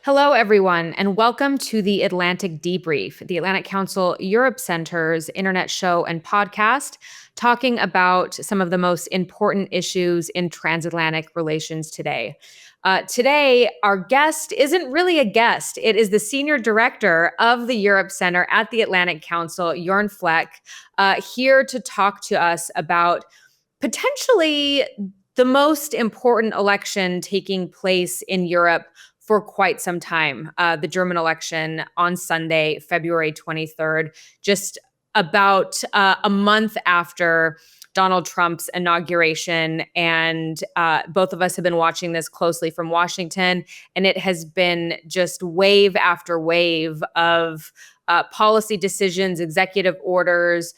Hello, everyone, and welcome to the Atlantic Debrief, the Atlantic Council Europe Center's internet show and podcast, talking about some of the most important issues in transatlantic relations today. Today, our guest isn't really a guest. It is the senior director of the Europe Center at the Atlantic Council, Jorn Fleck, here to talk to us about potentially the most important election taking place in Europe for quite some time. The German election on Sunday, February 23rd, just about a month after Donald Trump's inauguration. And both of us have been watching this closely from Washington. And it has been just wave after wave of policy decisions, executive orders,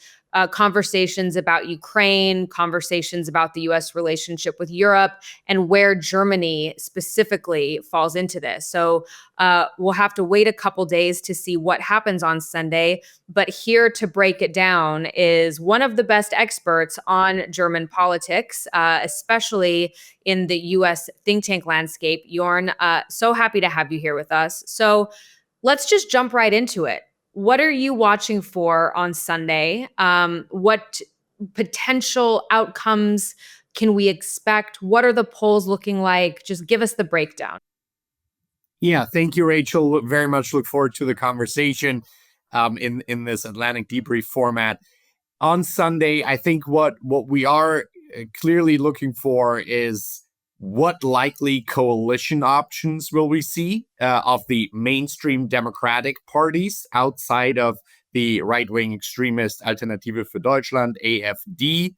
conversations about Ukraine, conversations about the US relationship with Europe, and where Germany specifically falls into this. So we'll have to wait a couple days to see what happens on Sunday. But here to break it down is one of the best experts on German politics, especially in the US think tank landscape. Jorn, so happy to have you here with us. So let's just jump right into it. What are you watching for on Sunday? What potential outcomes can we expect? What are the polls looking like? Just give us the breakdown. Yeah, thank you, Rachel. Very much look forward to the conversation in this Atlantic Debrief format. On Sunday, I think what we are clearly looking for is what likely coalition options will we see of the mainstream Democratic parties outside of the right-wing extremist Alternative für Deutschland, AfD.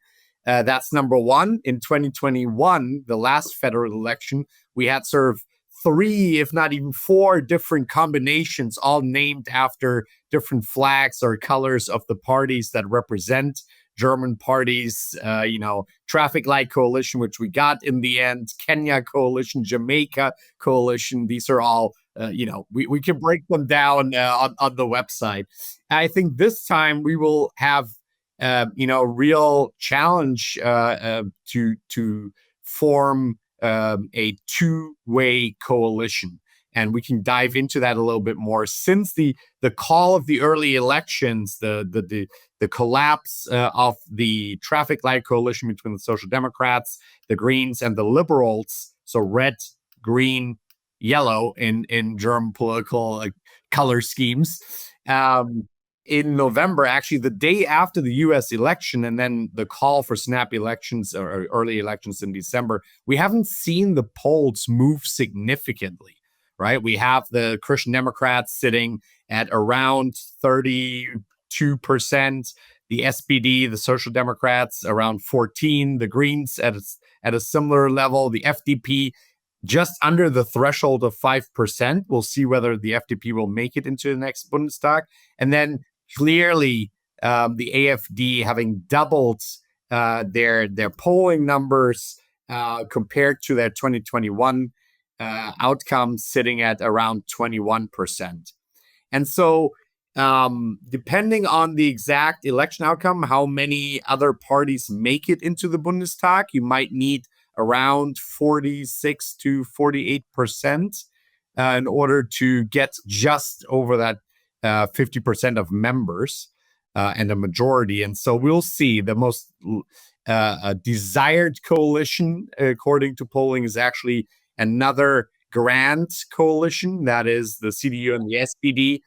That's number one. In 2021, the last federal election, we had sort of three, if not even four different combinations, all named after different flags or colors of the parties that represent German parties, Traffic Light Coalition, which we got in the end, Kenya Coalition, Jamaica Coalition. These are all, we can break them down on the website. I think this time we will have, real challenge to form a two-way coalition. And we can dive into that a little bit more. Since the call of the early elections, the collapse of the traffic light coalition between the Social Democrats, the Greens, and the Liberals, so red, green, yellow in German political color schemes, in November, actually the day after the US election, and then the call for snap elections or early elections in December, we haven't seen the polls move significantly, right? We have the Christian Democrats sitting at around 32%, the SPD, the Social Democrats, around 14%, the Greens at a similar level, the FDP just under the threshold of 5%. We'll see whether the FDP will make it into the next Bundestag. And then clearly, the AfD having doubled their polling numbers compared to their 2021 outcomes, sitting at around 21%. And so, depending on the exact election outcome, how many other parties make it into the Bundestag, you might need around 46 to 48% in order to get just over that 50% of members and a majority. And so we'll see. The most desired coalition, according to polling, is actually another grand coalition. That is the CDU and the SPD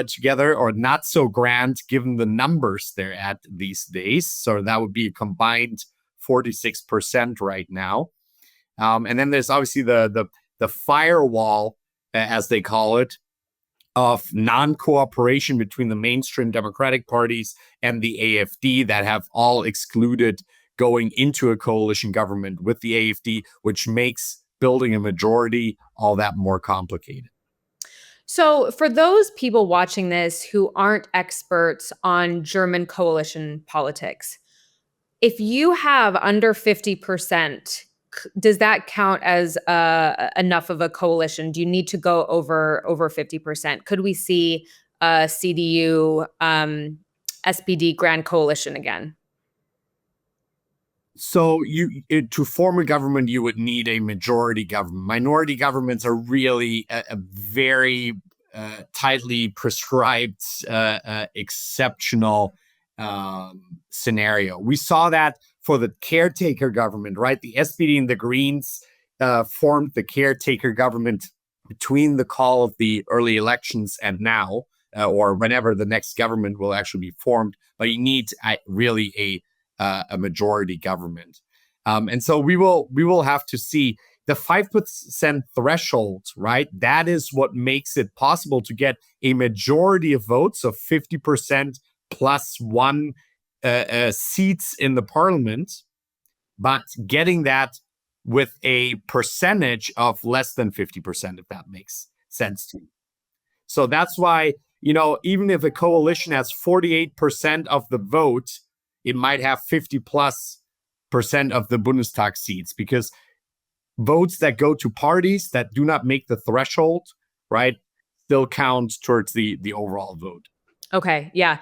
together, or not so grand given the numbers they're at these days. So that would be a combined 46% right now. And then there's obviously the firewall, as they call it, of non-cooperation between the mainstream Democratic parties and the AfD that have all excluded going into a coalition government with the AfD, which makes building a majority all that more complicated. So, for those people watching this who aren't experts on German coalition politics, if you have under 50%, does that count as enough of a coalition? Do you need to go over 50%? Could we see a CDU, SPD grand coalition again? So to form a government, you would need a majority government. Minority governments are really a very tightly prescribed, exceptional scenario. We saw that for the caretaker government, right? The SPD and the Greens formed the caretaker government between the call of the early elections and now, or whenever the next government will actually be formed. But you need really a majority government. And so we will have to see the 5% threshold, right? That is what makes it possible to get a majority of votes of 50% plus one seats in the parliament, but getting that with a percentage of less than 50%, if that makes sense to you. So that's why, even if a coalition has 48% of the vote, it might have 50 plus percent of the Bundestag seats, because votes that go to parties that do not make the threshold, right, still count towards the overall vote. Okay, yeah.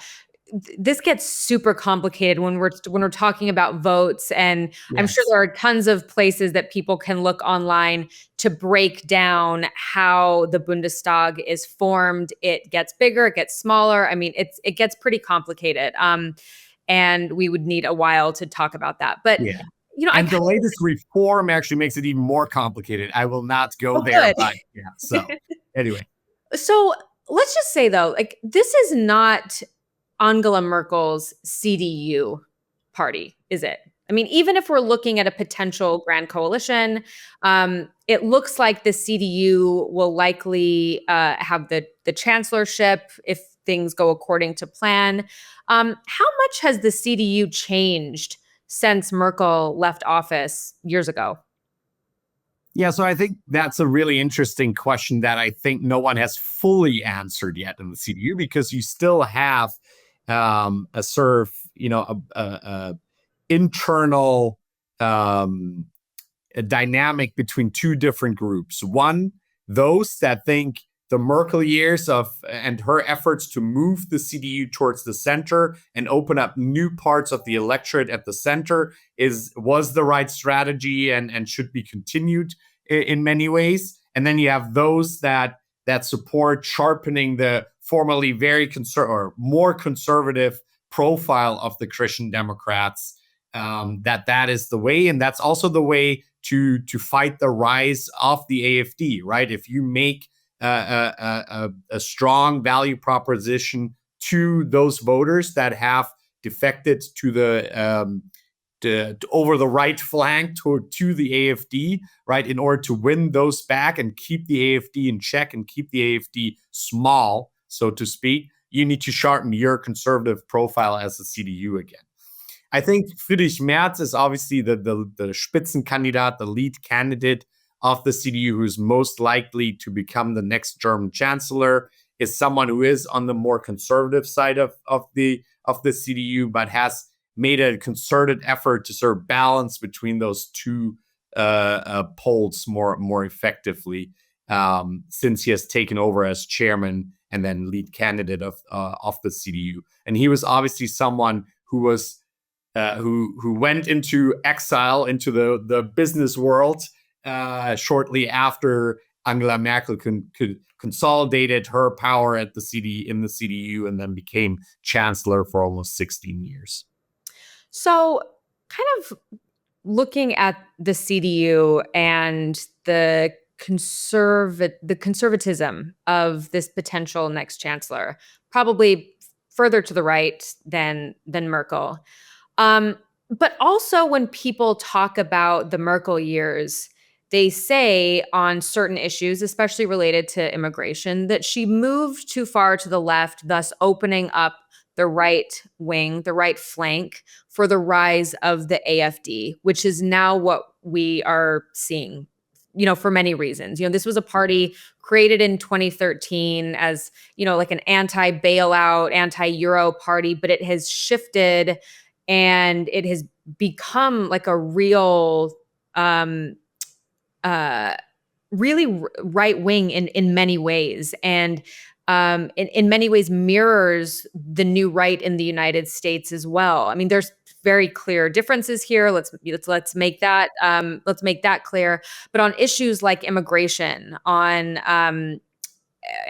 This gets super complicated when we're talking about votes, and yes. I'm sure there are tons of places that people can look online to break down how the Bundestag is formed. It gets bigger, it gets smaller. I mean, it gets pretty complicated. And we would need a while to talk about that. But yeah. And the latest reform actually makes it even more complicated. I will not go there, but yeah. So anyway. So let's just say though, like, this is not Angela Merkel's CDU party, is it? I mean, even if we're looking at a potential grand coalition, it looks like the CDU will likely have the chancellorship if things go according to plan. How much has the CDU changed since Merkel left office years ago? Yeah, so I think that's a really interesting question that I think no one has fully answered yet in the CDU, because you still have a sort of, internal a dynamic between two different groups. One, those that think the Merkel years and her efforts to move the CDU towards the center and open up new parts of the electorate at the center was the right strategy and should be continued in many ways. And then you have those that support sharpening the formerly very more conservative profile of the Christian Democrats. That is the way, and that's also the way to fight the rise of the AfD, right? If you make a strong value proposition to those voters that have defected to over the right flank to the AfD, right, in order to win those back and keep the AfD in check and keep the AfD small, so to speak, you need to sharpen your conservative profile as a CDU again. I think Friedrich Merz is obviously the Spitzenkandidat, the lead candidate of the CDU, who's most likely to become the next German chancellor, is someone who is on the more conservative side of the CDU, but has made a concerted effort to sort of balance between those two poles more effectively, since he has taken over as chairman and then lead candidate of the CDU. And he was obviously someone who was who went into exile into the business world shortly after Angela Merkel consolidated her power in the CDU and then became chancellor for almost 16 years. So, kind of looking at the CDU and the conservatism of this potential next chancellor, probably further to the right than Merkel. But also when people talk about the Merkel years, they say on certain issues, especially related to immigration, that she moved too far to the left, thus opening up the right wing, the right flank for the rise of the AfD, which is now what we are seeing, for many reasons. This was a party created in 2013 as, like an anti-bailout, anti-Euro party, but it has shifted and it has become like a real, really right wing in many ways, and in many ways mirrors the new right in the United States as well. I mean, there's very clear differences here. Let's make that clear. But on issues like immigration, on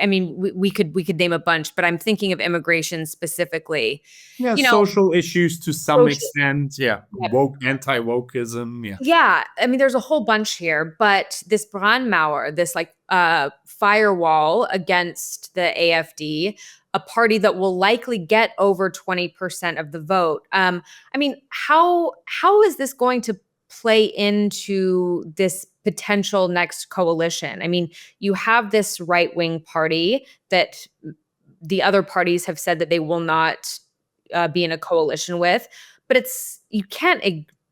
I mean, we could name a bunch, but I'm thinking of immigration specifically. Yeah, You know, social issues to some social. extent. Yeah, Yep. anti-wokeism. Yeah. Yeah, I mean, there's a whole bunch here, but this Brandmauer, this like firewall against the AfD, a party that will likely get over 20% of the vote. I mean, how is this going to play into this potential next coalition? I mean, you have this right-wing party that the other parties have said that they will not be in a coalition with, but you can't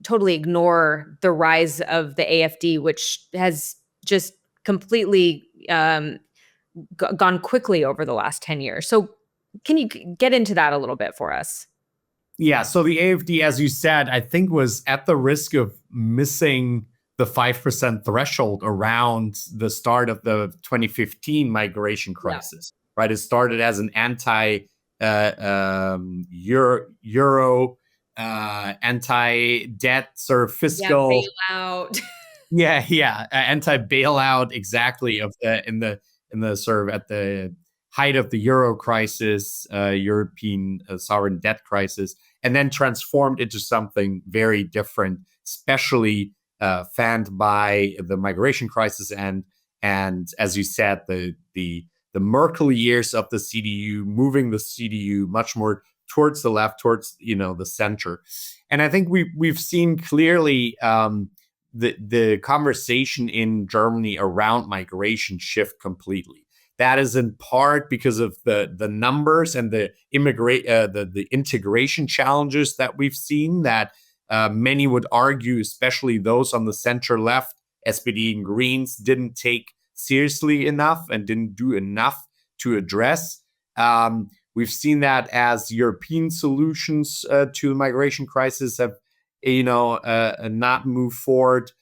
totally ignore the rise of the AfD, which has just completely gone quickly over the last 10 years. So can you get into that a little bit for us? Yeah, so the AfD, as you said, I think was at the risk of missing the 5% threshold around the start of the 2015 migration Yeah. crisis, right? It started as an Euro, anti-debt sort of Yeah, fiscal. bailout. Yeah, anti-bailout exactly of in the sort of at the height of the euro crisis, European sovereign debt crisis, and then transformed into something very different, especially fanned by the migration crisis and as you said, the Merkel years of the CDU, moving the CDU much more towards the left, towards the center, and I think we've seen clearly. The conversation in Germany around migration shift completely. That is in part because of the numbers and the integration challenges that we've seen. That many would argue, especially those on the center left, SPD and Greens, didn't take seriously enough and didn't do enough to address. We've seen that as European solutions to the migration crisis have not move forward.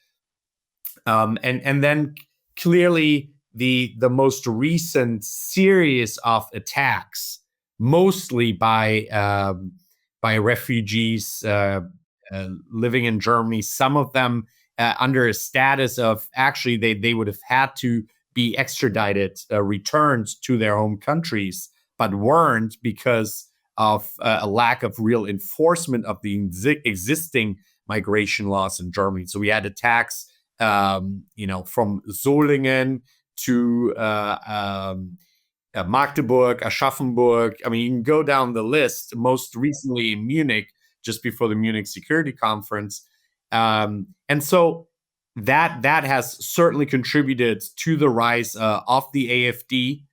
And then clearly the most recent series of attacks, mostly by refugees living in Germany, some of them under a status of actually they would have had to be extradited, returned to their home countries, but weren't because of a lack of real enforcement of the existing migration laws in Germany. So we had attacks, from Solingen to Magdeburg, Aschaffenburg. I mean, you can go down the list. Most recently in Munich, just before the Munich Security Conference, and so that has certainly contributed to the rise of the AfD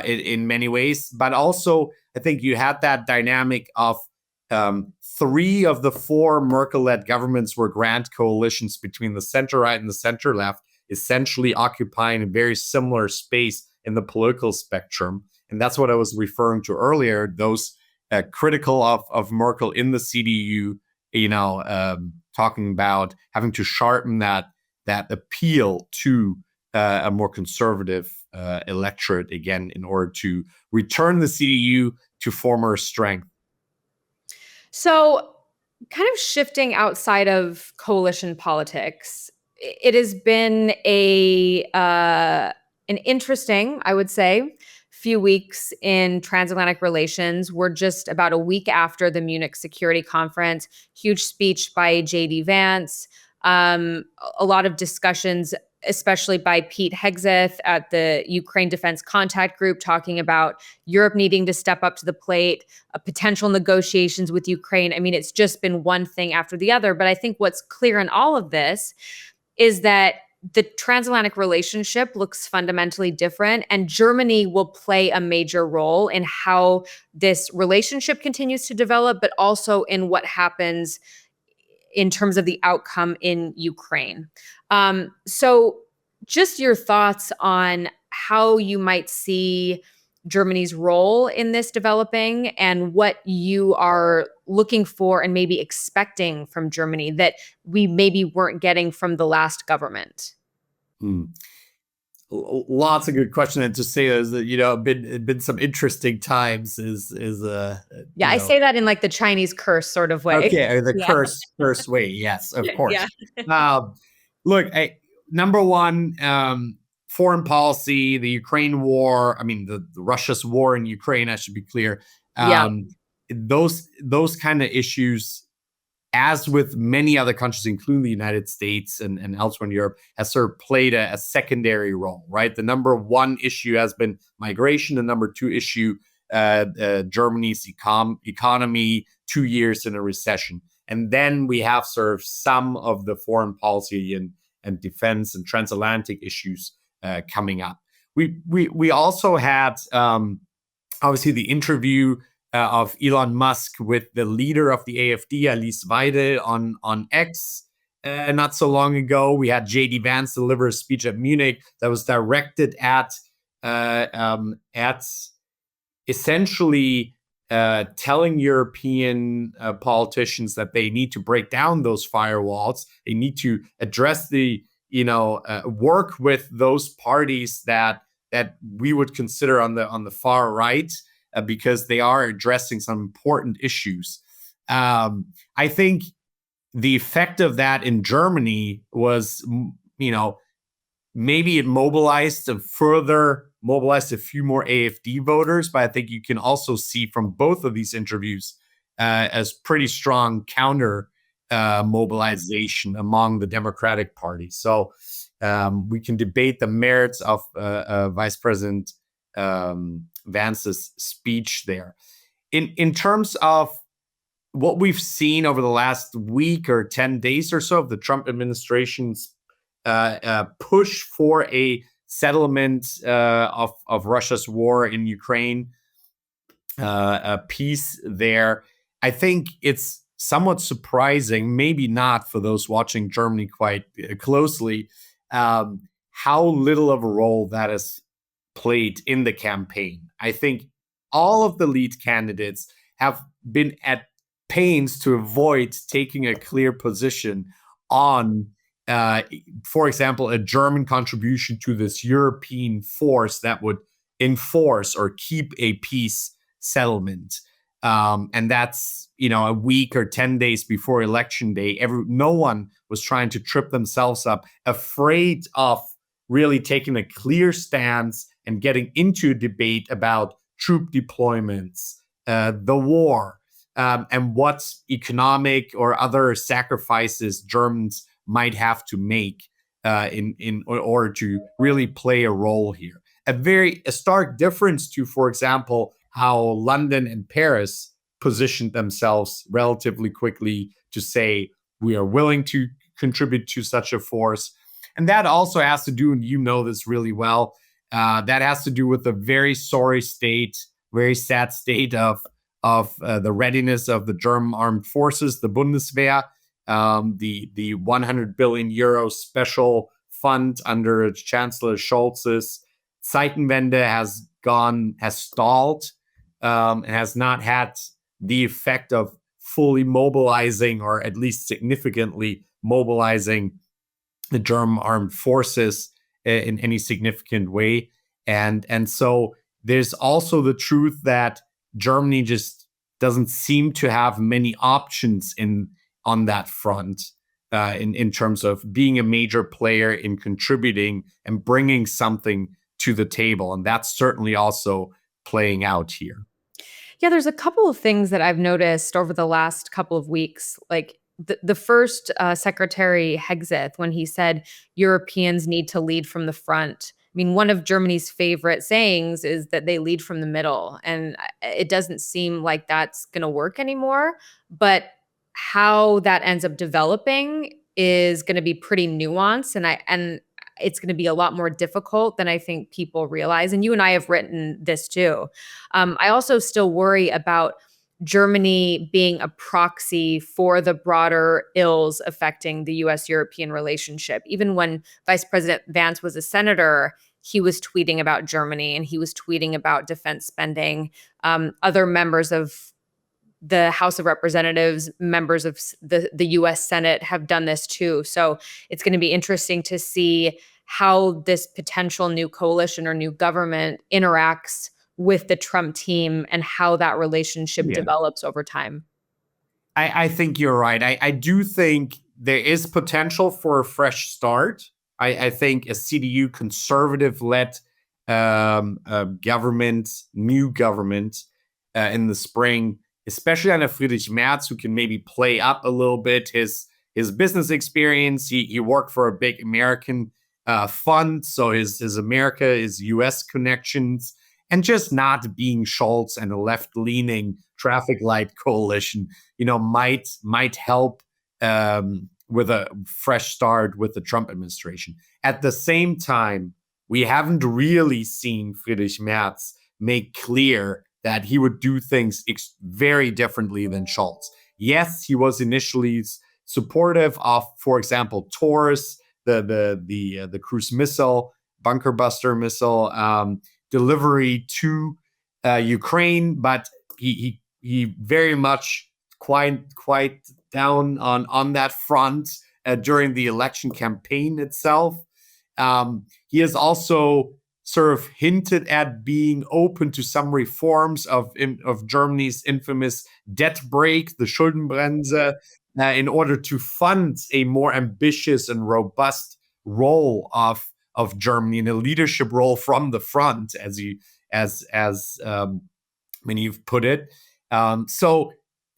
in many ways. But also, I think you had that dynamic of 3 of the 4 Merkel-led governments were grand coalitions between the center right and the center left, essentially occupying a very similar space in the political spectrum. And that's what I was referring to earlier. Those critical of Merkel in the CDU, talking about having to sharpen that appeal to a more conservative electorate again in order to return the CDU to former strength. So, kind of shifting outside of coalition politics, it has been an interesting, I would say, few weeks in transatlantic relations. We're just about a week after the Munich Security Conference. Huge speech by J.D. Vance. A lot of discussions, especially by Pete Hegseth at the Ukraine Defense Contact Group, talking about Europe needing to step up to the plate, potential negotiations with Ukraine. I mean, it's just been one thing after the other. But I think what's clear in all of this is that the transatlantic relationship looks fundamentally different, and Germany will play a major role in how this relationship continues to develop, but also in what happens in terms of the outcome in Ukraine. So just your thoughts on how you might see Germany's role in this developing and what you are looking for and maybe expecting from Germany that we maybe weren't getting from the last government. lots of good questions. And to say is that, been some interesting times Yeah, I say that in like the Chinese curse sort of way. okay, the Yeah. curse way. Yes, of Yeah. course. Um, Look, number one, foreign policy, the Ukraine war. I mean, the Russia's war in Ukraine. I should be clear. Yeah. Those kind of issues, as with many other countries, including the United States and elsewhere in Europe, has sort of played a secondary role, right? The number one issue has been migration. The number two issue, Germany's economy, 2 years in a recession. And then we have sort of some of the foreign policy and defense and transatlantic issues coming up. We also had obviously the interview of Elon Musk with the leader of the AfD, Alice Weidel, on X. Not so long ago, we had J.D. Vance deliver a speech at Munich that was directed at essentially telling European politicians that they need to break down those firewalls. They need to address work with those parties that we would consider on the far right, because they are addressing some important issues. I think the effect of that in Germany was, maybe it mobilized a few more AfD voters, but I think you can also see from both of these interviews as pretty strong counter mobilization among the Democratic Party. So we can debate the merits of Vice President Vance's speech there. In terms of what we've seen over the last week or 10 days or so of the Trump administration's push for a settlement of Russia's war in Ukraine, a peace there, I think it's somewhat surprising, maybe not for those watching Germany quite closely, how little of a role that has played in the campaign. I think all of the lead candidates have been at pains to avoid taking a clear position on, for example, a German contribution to this European force that would enforce or keep a peace settlement. And that's, a week or 10 days before election day. No one was trying to trip themselves up, afraid of really taking a clear stance and getting into a debate about troop deployments, the war, and what economic or other sacrifices Germans might have to make in order to really play a role here. A stark difference to, for example, how London and Paris positioned themselves relatively quickly to say we are willing to contribute to such a force. And that also has to do, and you know this really well, that has to do with the very sorry state, very sad state of the readiness of the German armed forces, the Bundeswehr, the 100 billion euro special fund under Chancellor Scholz's Zeitenwende has stalled, and has not had the effect of fully mobilizing, or at least significantly mobilizing, the German armed forces in any significant way. And so there's also the truth that Germany just doesn't seem to have many options on that front, in terms of being a major player in contributing and bringing something to the table. And that's certainly also playing out here. Yeah, there's a couple of things that I've noticed over the last couple of weeks. Like the first, Secretary Hegseth, when he said Europeans need to lead from the front. I mean, one of Germany's favorite sayings is that they lead from the middle. And it doesn't seem like that's going to work anymore. But how that ends up developing is going to be pretty nuanced. And it's going to be a lot more difficult than I think people realize. And you and I have written this too. I also still worry about Germany being a proxy for the broader ills affecting the US-European relationship. Even when Vice President Vance was a senator, he was tweeting about Germany and he was tweeting about defense spending. Other members of the House of Representatives, members of the US Senate have done this too. So it's going to be interesting to see how this potential new coalition or new government interacts with the Trump team and how that relationship Yeah. develops over time. I think you're right. I do think there is potential for a fresh start. I think a CDU conservative led government, new government in the spring, especially under Friedrich Merz, who can maybe play up a little bit his business experience. He worked for a big American fund, so his America, his US connections, and just not being Scholz and a left leaning traffic light coalition, might help with a fresh start with the Trump administration. At the same time, we haven't really seen Friedrich Merz make clear that he would do things very differently than Scholz. Yes, he was initially supportive of, for example, Taurus, the cruise missile, bunker buster missile delivery to Ukraine, but he very much quite down on that front during the election campaign itself. He has also sort of hinted at being open to some reforms of Germany's infamous debt brake, the Schuldenbremse, in order to fund a more ambitious and robust role of Germany in a leadership role from the front, as many you've put it. So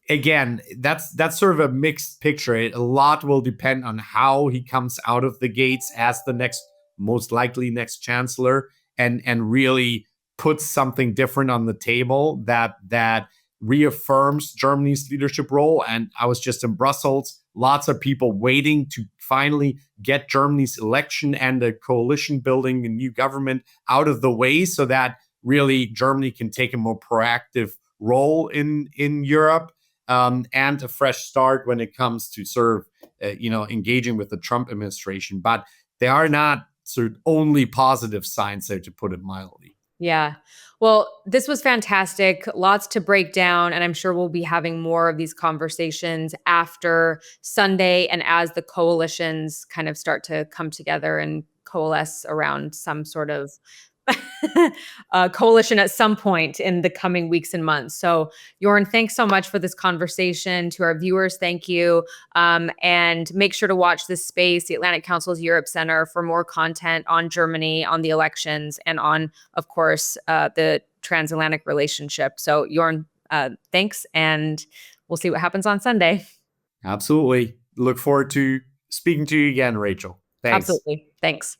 again, that's sort of a mixed picture. A lot will depend on how he comes out of the gates as the most likely next chancellor, and really puts something different on the table that reaffirms Germany's leadership role. And I was just in Brussels, lots of people waiting to finally get Germany's election and the coalition building a new government out of the way, so that really Germany can take a more proactive role in Europe, and a fresh start when it comes to sort of engaging with the Trump administration. But there are not sort of only positive signs there, to put it mildly. Yeah. Well, this was fantastic. Lots to break down. And I'm sure we'll be having more of these conversations after Sunday and as the coalitions kind of start to come together and coalesce around some sort of coalition at some point in the coming weeks and months. So, Jorn, thanks so much for this conversation. To our viewers, thank you. And make sure to watch this space, the Atlantic Council's Europe Center, for more content on Germany, on the elections, and on, of course, the transatlantic relationship. So, Jorn, thanks, and we'll see what happens on Sunday. Absolutely. Look forward to speaking to you again, Rachel. Thanks. Absolutely. Thanks.